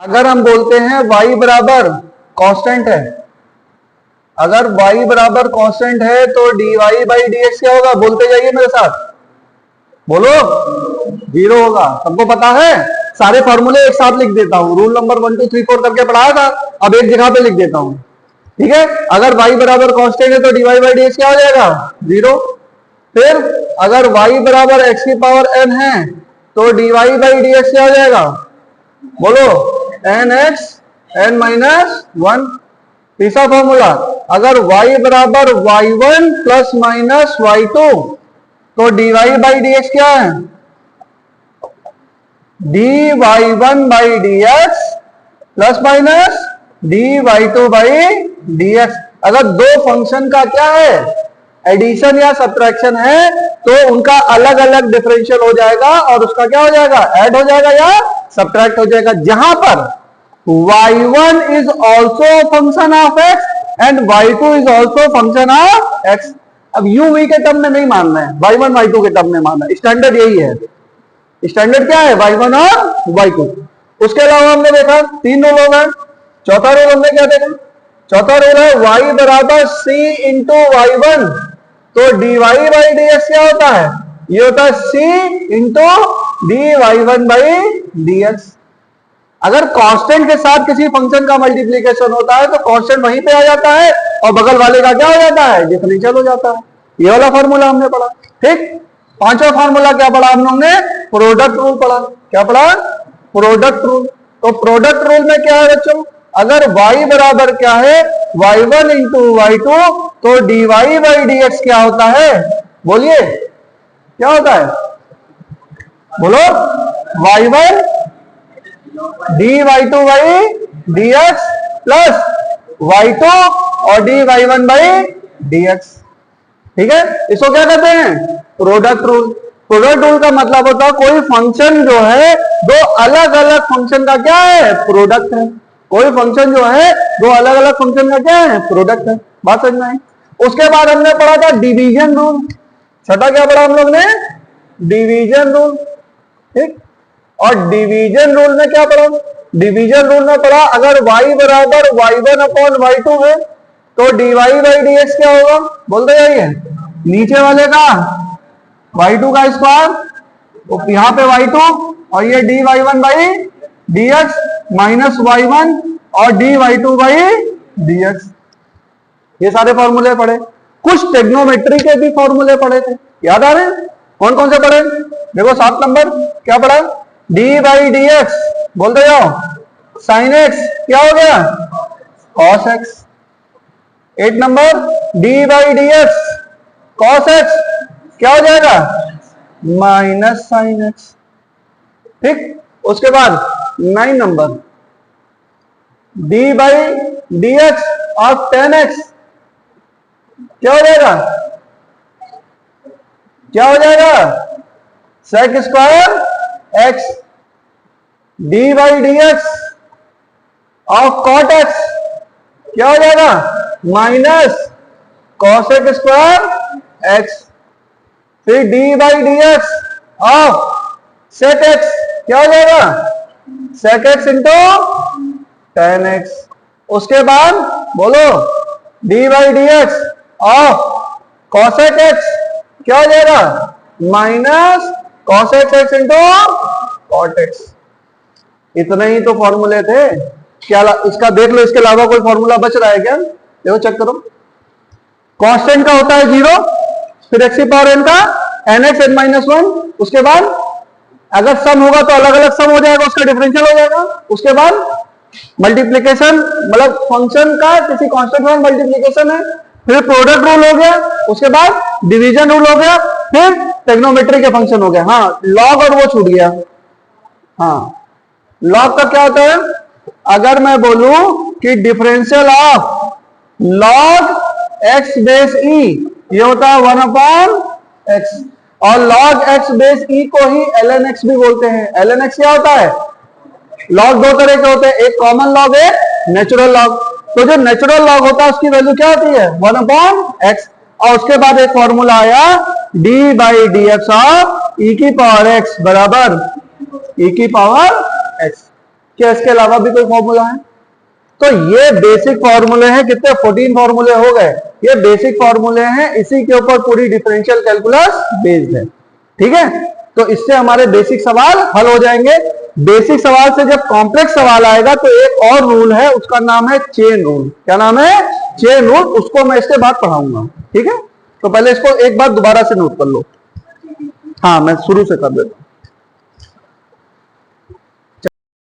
अगर हम बोलते हैं y बराबर कांस्टेंट है, अगर y बराबर कांस्टेंट है तो dy बाई dx क्या होगा? बोलते जाइए मेरे साथ, बोलो। 0 होगा। सबको पता है? सारे फॉर्मूले एक साथ लिख देता हूं, रूल नंबर 1 2 3 4 करके पढ़ाया था, अब एक जगह पे लिख देता हूं, ठीक है। अगर y बराबर कांस्टेंट है तो dy बाई dx क्या हो जाएगा? 0। फिर अगर y बराबर x की पावर n है तो dy बाई dx क्या हो जाएगा? बोलो, nx n माइनस 1। तीसरा फॉर्मूला, अगर y बराबर y1 प्लस माइनस y2 तो dy बाई dx क्या है? dy1 by dx plus minus dy2 by dx। अगर दो फंक्शन का क्या है? एडिशन या सब्ट्रैक्शन है तो उनका अलग अलग डिफरेंशियल हो जाएगा और उसका क्या हो जाएगा? ऐड हो जाएगा या सब्ट्रैक्ट हो जाएगा। जहां पर y1 is also function of x and y2 is also function of x। अब u v के टर्म में नहीं मानना है, y1 y2 के टर्म में मानना है। स्टैंडर्ड यही है। स्टैंडर्ड क्या है? y1 और y2। उसके अलावा हमने देखा 3 रूल हो गए। चौथा रूल हमने क्या देखा? चौथा रूल है y बराबर c इंटू y1 तो dy बाई dx क्या होता है? ये होता है c into dy1 by dx। अगर कांस्टेंट के साथ किसी फंक्शन का मल्टीप्लीकेशन होता है तो कांस्टेंट वहीं पे आ जाता है और बगल वाले का क्या हो जाता है? डिफरेंशियल हो जाता है। ये वाला फॉर्मूला हमने पढ़ा, ठीक। पांचवा फॉर्मूला क्या पढ़ा हम लोग ने? प्रोडक्ट रूल पढ़ा। क्या पढ़ा? Product rule. तो प्रोडक्ट रूल में क्या है बच्चों? अगर y बराबर क्या है? y1 इंटू y2 तो dy बाई dx क्या होता है? बोलिए, क्या होता है? बोलो, y1 dy2 by dx plus y2 और dy1 बाई dx, ठीक है। इसको क्या कहते हैं? Product rule. प्रोडक्ट रूल का मतलब होता है कोई फंक्शन जो है दो अलग अलग फंक्शन का क्या है? प्रोडक्ट है। कोई फंक्शन जो है दो अलग अलग फंक्शन का क्या है? प्रोडक्ट है। बात समझ में आई? उसके बाद हमने पढ़ा था डिवीजन रूल। छठा क्या पढ़ा हम लोग ने? डिवीजन रूल, ठीक। और डिवीजन रूल में क्या पढ़ा? डिवीजन रूल में पढ़ा अगर y बराबर y1 अपॉन y2 है तो dy बाई dx क्या होगा? बोलते जाइए। नीचे वाले का y2 का स्क्वायर, तो यहां पे y2 और ये dy1 by dx minus y1 और dy2 बाई dx। ये सारे फॉर्मूले पढ़े। कुछ टेक्नोमेट्री के भी फॉर्मूले पढ़े थे, याद आ रहे हैं? कौन कौन से पढ़े? देखो 7 नंबर क्या पढ़ा? d बाई dx, बोलते जाओ, साइन x क्या हो गया? cos x। 8 number d by dx cos x क्या हो जाएगा? माइनस साइन x, ठीक। उसके बाद 9 नंबर d बाई dx और tan x क्या हो जाएगा? क्या हो जाएगा? sec square x। d by dx of cot x क्या हो जाएगा? Minus cos x square x। फिर d by dx of sec x क्या हो जाएगा? sec x into tan x। उसके बाद बोलो d by dx of cos x क्या हो जाएगा? Minus cos x into cot x। इतने ही तो फॉर्मूले थे। क्या इसका देख लो, इसके अलावा कोई फॉर्मूला बच रहा है क्या? देखो चेक करो। कांस्टेंट का होता है 0, फिर x की पावर n का nx n माइनस 1। उसके बाद अगर सम होगा तो अलग अलग सम हो जाएगा, उसका डिफरेंशियल हो जाएगा। उसके बाद मल्टीप्लीकेशन, मतलब फंक्शन का किसी कांस्टेंट में मल्टीप्लीकेशन है। फिर प्रोडक्ट रूल हो गया, उसके बाद डिवीजन रूल हो गया, फिर टेक्नोमेट्री के फंक्शन हो गया। हाँ, लॉग और वो छूट गया। हाँ, लॉग का क्या होता है? अगर मैं बोलूं कि differential of log x base e, ये होता है 1 अपॉन एक्स। और लॉग एक्स बेस ई को ही ln x भी बोलते हैं। ln x क्या होता है? लॉग दो तरह के होते हैं, एक कॉमन लॉग है, नेचुरल लॉग। तो जो नेचुरल लॉग होता है उसकी वैल्यू क्या होती है? 1 अपॉन एक्स। और उसके बाद एक फॉर्मूला आया d by d x of e की पावर x बराबर ई की पावर x। क्या इसके अलावा भी कोई फॉर्मूला है? तो ये बेसिक फॉर्मूले हैं, कितने 14 फॉर्मूले हो गए, ये बेसिक फॉर्मूले हैं, इसी के ऊपर पूरी डिफरेंशियल कैलकुलस बेस्ड है। ठीक है, तो इससे हमारे बेसिक सवाल हल हो जाएंगे। बेसिक सवाल से जब कॉम्प्लेक्स सवाल आएगा तो एक और रूल है, उसका नाम है चेन रूल। क्या नाम है? Chain rule. उसको मैं इसके बाद पढ़ाऊंगा। ठीक है, तो पहले इसको एक बार दोबारा से नोट कर लो। हाँ, मैं शुरू से कर देता हूं।